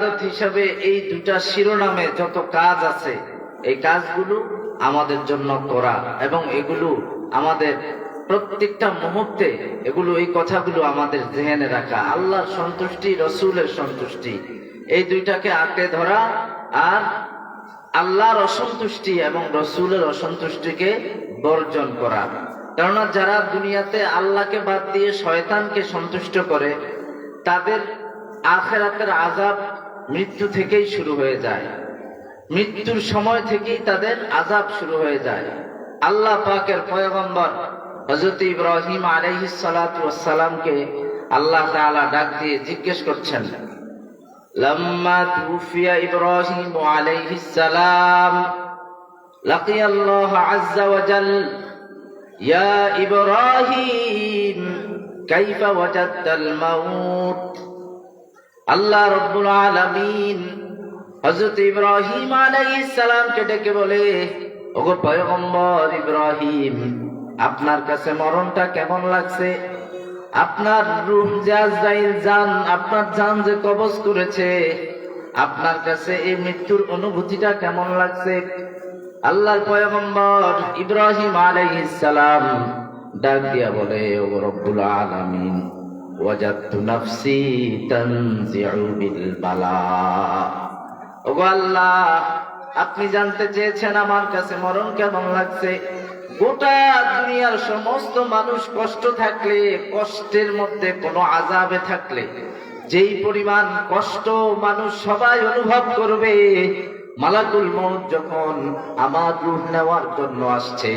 ইবাদত হিসাবে এই দুটা শিরোনামে যত কাজ আছে, এই কাজগুলো আমাদের জন্য করা এবং এগুলো আমাদের প্রত্যেকটা মুহূর্তে এগুলো এই কথাগুলো আমাদের জেহেনে রাখা। আল্লাহর সন্তুষ্টি, রসুলের সন্তুষ্টি, এই দুইটাকে আঁকড়ে ধরা, আর আল্লাহর অসন্তুষ্টি এবং রসুলের অসন্তুষ্টিকে বর্জন করা। কেননা যারা দুনিয়াতে আল্লাহকে বাদ দিয়ে শয়তানকে সন্তুষ্ট করে, তাদের আখিরাতের আযাব মৃত্যু থেকেই শুরু হয়ে যায়, মৃত্যুর সময় থেকেই তাদের আযাব শুরু হয়ে যায়। আল্লাহ পাকের পয়গম্বর হযরত ইব্রাহিম আলাইহিস সালাতু ওয়াস সালামকে আল্লাহ তাআলা ডাক দিয়ে জিজ্ঞেস করছেন, লাম্মা তুফিয়া ইব্রাহিম আলাইহিস সালাম লাকিয়া আল্লাহ আযজা ওয়া জাল, ইয়া ইব্রাহিম কাইফা ওয়াজাদতাল মাউত। আল্লাহ রাব্বুল আলামিন হযরত ইব্রাহিম আলাইহিস সালামকে ডেকে বলে, ওগো পয়গম্বর ইব্রাহিম, আপনার কাছে মরণটা কেমন লাগছে? আপনার রূহ যে আজরাইল জান, আপনার জান যে কবজ করেছে, আপনার কাছে এই মৃত্যুর অনুভূতিটা কেমন লাগছে? আল্লাহর পয়গম্বর ইব্রাহিম আলাইহিস সালাম ডাক দিয়া বলে, ওগো রব্বুল আলামিন, ওয়াজাদতু নাফসি তানজিউ বিল বালা। ওগো আল্লাহ, আপনি জানতে চেয়েছেন আমার কাছে মরণ কেমন লাগছে। গোটা দুনিয়ার সমস্ত মানুষ কষ্ট থাকলে, কষ্টের মধ্যে কোনো আযাবে থাকলে, যেই পরিমাণ কষ্ট মানুষ সবাই অনুভব করবে, মালাকুল মউত যখন আমার রূহ নেওয়ার জন্য আসছে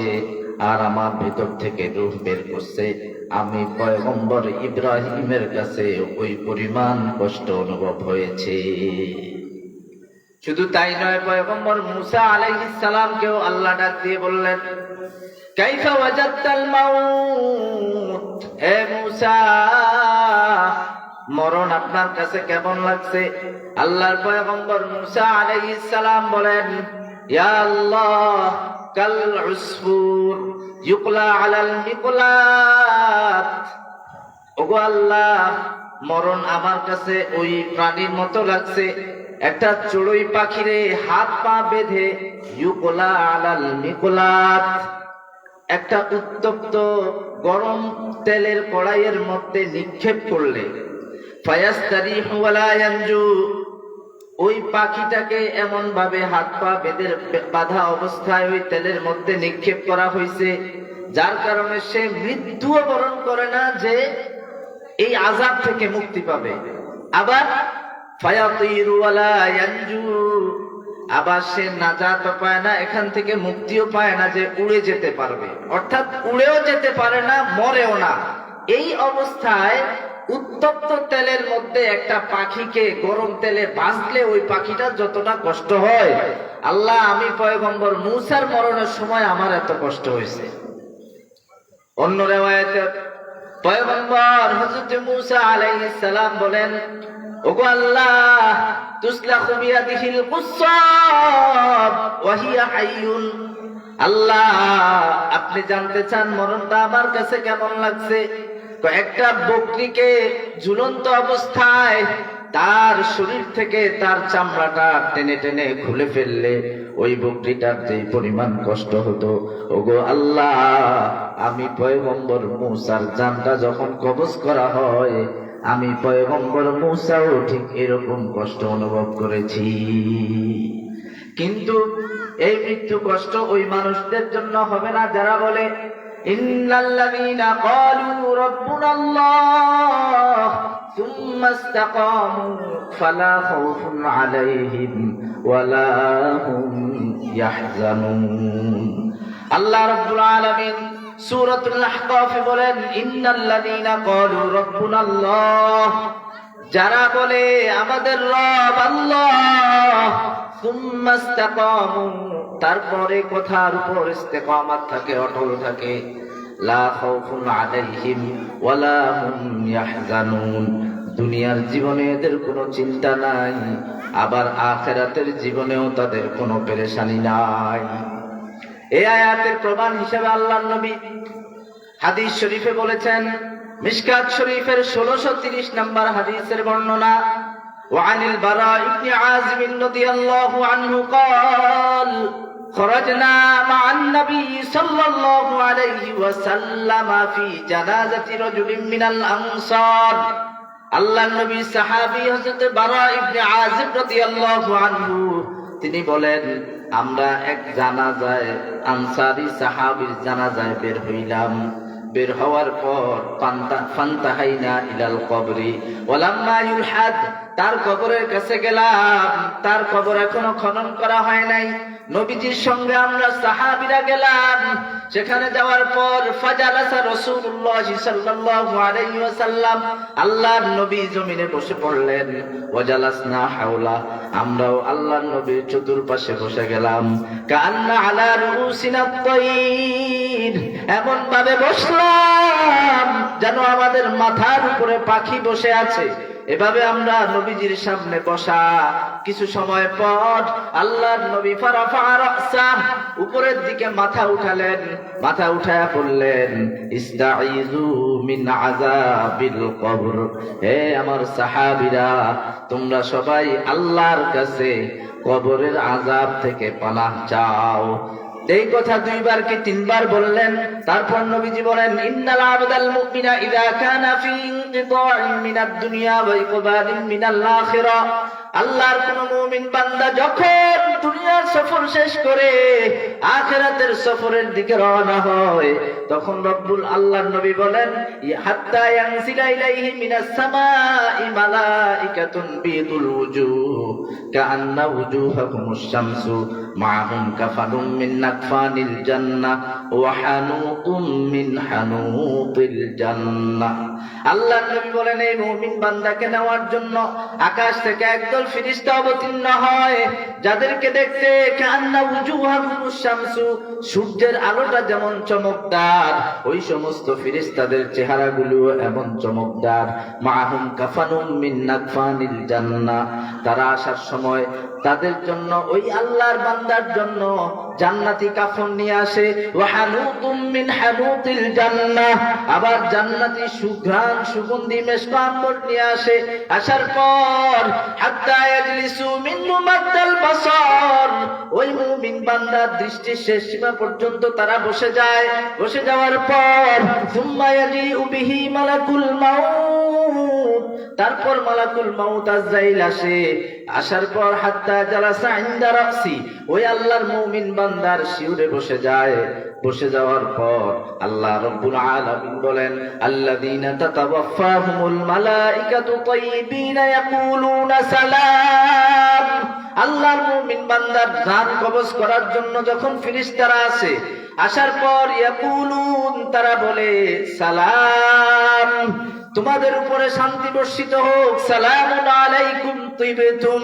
আর আমার ভেতর থেকে রূহ বের করছে, আমি পয়গম্বর ইব্রাহিমের কাছে ওই পরিমাণ কষ্ট অনুভব হয়েছে। শুধু তাই নয়, পয়গম্বর মূসা আলাইহিস সালামকেও আল্লাহ ডাক দিয়ে বললেন, কাইফা ওয়াজাদতাল মাউত, হে মূসা, মরণ আপনার কাছে কেমন লাগছে? আল্লাহর পয়গম্বর মূসা আলাইহিস সালাম বলেন, ইয়া আল্লাহ, কাল উসফুর ইউকলা আলাল মিকলাত। ওগো আল্লাহ, মরণ আমার কাছে ওই প্রাণীর মতো লাগছে, একটা চড়ুই পাখিরে হাত পা বেঁধে ইউকলা আলাল মিকলাত, একটা উত্তপ্ত গরম তেলের কড়াইয়ের মধ্যে নিক্ষেপ করলে, ফায়াস্তারিহু ওয়ালা ইয়ানজু, ওই পাখিটাকে এমন ভাবে হাত পা বেঁধে বাঁধা অবস্থায় ওই তেলের মধ্যে নিক্ষেপ করা হয়েছে, যার কারণে সে মৃত্যুও বরণ করে না, যে এই আযাব থেকে মুক্তি পাবে। আবার ফায়াতিরু ওয়ালা ইয়ানজু, আবার সে নাজাত পায় না, এখান থেকে মুক্তিও পায় না যে উড়ে যেতে পারবে, অর্থাৎ উড়েও যেতে পারে না, মরেও না। এই অবস্থায় উত্তপ্ত তেলের মধ্যে একটা পাখিকে গরম তেলে ভাজলে ওই পাখিটার যতটা কষ্ট হয়, আল্লাহ, আমি পয়গম্বর মূসার মরণের সময় আমার এত কষ্ট হয়েছে। অন্য রিওয়ায়াতে পয়গম্বর হযরত মূসা আলাইহিস সালাম বলেন, ওগো আল্লাহ, তুসলাখু বিয়াদিহিল কুসাব ওয়া হিয়া হাইয়ুন। আল্লাহ, আপনি জানতে চান মরণটা আমার কাছে কেমন লাগছে? একটা বকরিকে ঝুলন্ত অবস্থায় তার শরীর থেকে তার চামড়াটা টেনে টেনে খুলে ফেললে ওই বকরিটার যে পরিমাণ কষ্ট হতো, ওগো আল্লাহ, আমি পয়গম্বর মূসার জানটা যখন কবজ করা হয়, আমি পয়গম্বর মূসাও ঠিক এরকম কষ্ট অনুভব করেছি। কিন্তু এই মৃত্যু কষ্ট ওই মানুষদের জন্য হবে না যারা বলে, ইন্নাল্লাযীনা ক্বালু রাব্বুনাল্লাহ সুম্মা ইসতাকামু ফালা খাউফুন আলাইহিম ওয়ালা হুম ইয়াহজানুন। আল্লাহ রাব্বুল আলামিন সূরাতুল আহকাফে বলেন, ইন্নাল্লাযীনা ক্বালু রাব্বুনাল্লাহ, যারা বলে আমাদের রব আল্লাহ, সুম্মা ইসতাকামু, তারপরে কথার উপর ইস্তেকামাত থাকে, অটল থাকে, লা খাউফুন আলাইহিম ওয়ালা হুম ইয়াহজানুন, দুনিয়ার জীবনে এদের কোনো চিন্তা নাই, আবার আখিরাতের জীবনেও তাদের কোনো পেরেশানি নাই। এই আয়াতের প্রমাণ হিসেবে আল্লাহর নবী হাদিস শরীফে বলেছেন, মিশকাত শরীফের 1630 নম্বর হাদিসের বর্ণনা, وعن البراء بن عازب رضي الله عنه قال خرجنا مع النبي صلى الله عليه وسلم في جنازة رجل من الأنصار আল্লাহর নবী সাহাবী হযরত বারা ইবনে আযিব রাদিয়াল্লাহু আনহু তিনি বলেন আমরা এক জানাজায় আনসারী সাহাবীর জানাজায় বের হইলাম বের হওয়ার পর ফান্তাহাইনা ইলাল কবরি ওয়ালাম্মা ইউলহাদ তার কবরের কাছে গেলাম তার কবর এখনো খনন করা হয় নাই নবীজির সঙ্গে আমরা সাহাবীরা গেলাম সেখানে যাওয়ার পর ফাজালাসা রাসূলুল্লাহ সাল্লাল্লাহু আলাইহি ওয়াসাল্লাম আল্লাহর নবী জমিনে বসে পড়লেন ওয়াজালাসনা হাওলা আমরাও আল্লাহর নবীর চতুর্পাশে বসে গেলাম কান্না আলা রুসিনা তাইর এমন ভাবে বসলাম যেন আমাদের মাথার উপরে পাখি বসে আছে এভাবে আমরা নবীজির সামনে বসা কিছু সময় পর আল্লাহর নবী ফারাফা রাসা উপরের দিকে মাথা উঠালেন মাথা উঠায়া বললেন ইস্তাইযু মিন আযাবিল কবর হে আমার সাহাবীরা তোমরা সবাই আল্লাহর কাছে কবরের আযাব থেকে পানাহ চাও এই কথা দুইবার কি তিনবার বললেন তারপর নবীজি বলেন ইন্নাল আবদাল মুমিনা ইযা কানা ফি ইনকিতাইন মিনাদ দুনিয়া ওয়া ইকবালিন মিনাল আখিরা আল্লাহর কোন মুমিন বান্দা যখন দুনিয়ার সফর শেষ করে আখিরাতের সফরের দিকে রওনা হয় তখন রব্বুল আল্লাহর নবী বলেন হাত্তা ইয়ানসিলা ইলাইহি মিনাস সামাই মালাইকাতুন বিদুল ওয়ুজুহ কাআন্না ওয়ুজুহাকুমুশ শামসু মা'হুম কাফানুম মিন নাকফানিল জান্নাহ ওয়া হানুতুম মিন হানুতিল জান্নাহ আল্লাহর নবী বলেন এই মুমিন বান্দাকে নেওয়ার জন্য আকাশ থেকে একদল ফেরেশতা অবতীর্ণ হয় যাদেরকে দেখতে কান্না ওয়ুজুহাকুমুশ শামসু সূর্যের আলোটা যেমন চমকদার ওই সমস্ত ফেরেশতাদের চেহারাগুলো এমন চমকদার মাহুম কাফানুম মিন নাকফানিল জান্নাহ তারা আসার সময় তাদের জন্য ওই আল্লাহর বান্দার জন্য জান্নাতি কাফন নিয়ে আসে ওয়া হানুতুম মিন হানুতিল জান্নাহ আবার জান্নাতি সুঘ্রাণ সুগন্ধি মেশক আম্বর নিয়ে আসে আসার পর হাত্তা ইয়াজলিসু মিন মাদ্দাল বাসার ওই মুমিন বান্দার দৃষ্টির শেষ সীমা পর্যন্ত তারা বসে যায় বসে যাওয়ার পর সুম্মা ইয়াজিউ বিহি মালাকুল মাউত তারপর মালাকুল মাউত আজরাইল আসে আসার পর হাত্তা জালাসা ইনদা রাসি ওই আল্লাহর মুমিন বান্দার শিউরে বসে যায় বসে যাওয়ার পর আল্লাহ রাব্বুল আলামিন বলেন আল্লাযীনা তাতাওয়াফাহুমুল মালাইকাতু তাইয়িবিনা ইয়াকুলুনা সালাম আল্লাহর মুমিন বান্দার জান কবজ করার জন্য যখন ফেরেশতারা আসে আসার পর ইয়াকুলুন তারা বলে সালাম তোমাদের উপরে শান্তি বর্ষিত হোক সালামুন আলাইকুম তিবতুম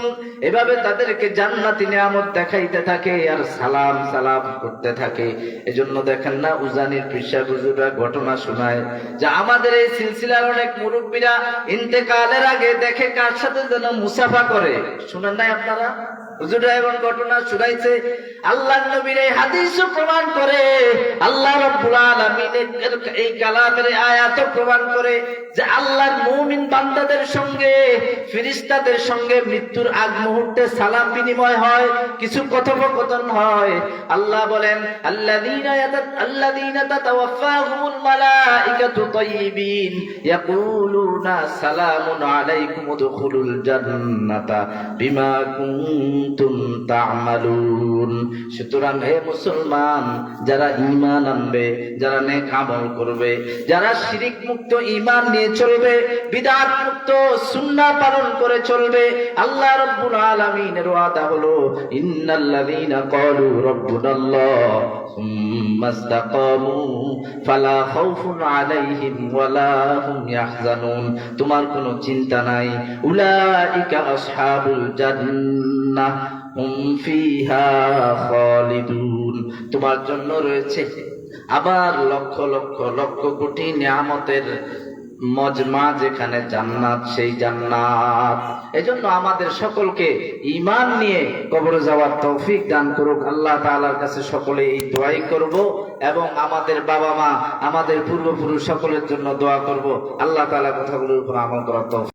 এভাবে তাদেরকে জান্নাতি নিয়ামত দেখাইতে থাকে আর সালাম সালাম করতে থাকে এজন্য দেখেন না উজানির পিসা হুজুররা ঘটনা শোনায় যে আমাদের এই সিলসিলার অনেক মুরব্বীরা ইন্তেকালের আগে দেখে কার সাথে যেন মুসাফা করে শুনেন নাই আপনারা হুজুররা এমন ঘটনা শুনাইছে আল্লাহর নবীর এই হাদিসও প্রমাণ করে আল্লাহ রাব্বুল আলামিনের এই কালামের আয়াত প্রমাণ করে যে আল্লাহর মুমিন বান্দাদের সঙ্গে ফেরেশতাদের সঙ্গে মৃত্যুর আগ মুহূর্তে সালাম বিনিময় হয় কিছু কথোপকথন হয় আল্লাহ বলেন আল্লাযীনা তাতাওয়াফাহুমুল মালাইকাতু তাইয়িবিন ইয়াকুলুনা সালামুন আলাইকুম উদখুলুল জান্নাতা বিমা কুনতুম তা'মালুন সুতরাং হে মুসলমান যারা ঈমান আনবে যারা নেক আমল করবে যারা শিরক মুক্ত ঈমান নিয়ে চলবে বিদআত মুক্ত সুন্নাহ পালন করে চলবে আল্লাহ রাব্বুল আলামিনের ওয়াদা হলো ইন্নাল্লাযীনা ক্বালু রাব্বুনাল্লাহ সুম্মা ইসতাকামু ফালা খাউফুন আলাইহিম ওয়ালা হুম ইয়াহজানুন তোমার কোনো চিন্তা নাই উলাইকা আসহাবুল জান্নাহ হুম ফিহা খালিদুন তোমার জন্য রয়েছে আবার লক্ষ লক্ষ লক্ষ কোটি নিয়ামতের মজমা যেখানে জান্নাত সেই জান্নাত এজন্য আমাদের সকলকে ঈমান নিয়ে কবরে যাওয়ার তৌফিক দান করুক আল্লাহ তাআলার কাছে সকলে এই দোয়াই করব এবং আমাদের বাবা মা আমাদের পূর্বপুরুষ সকলের জন্য দোয়া করব আল্লাহ তাআলা কথাগুলোর উপর আমল করার তৌফিক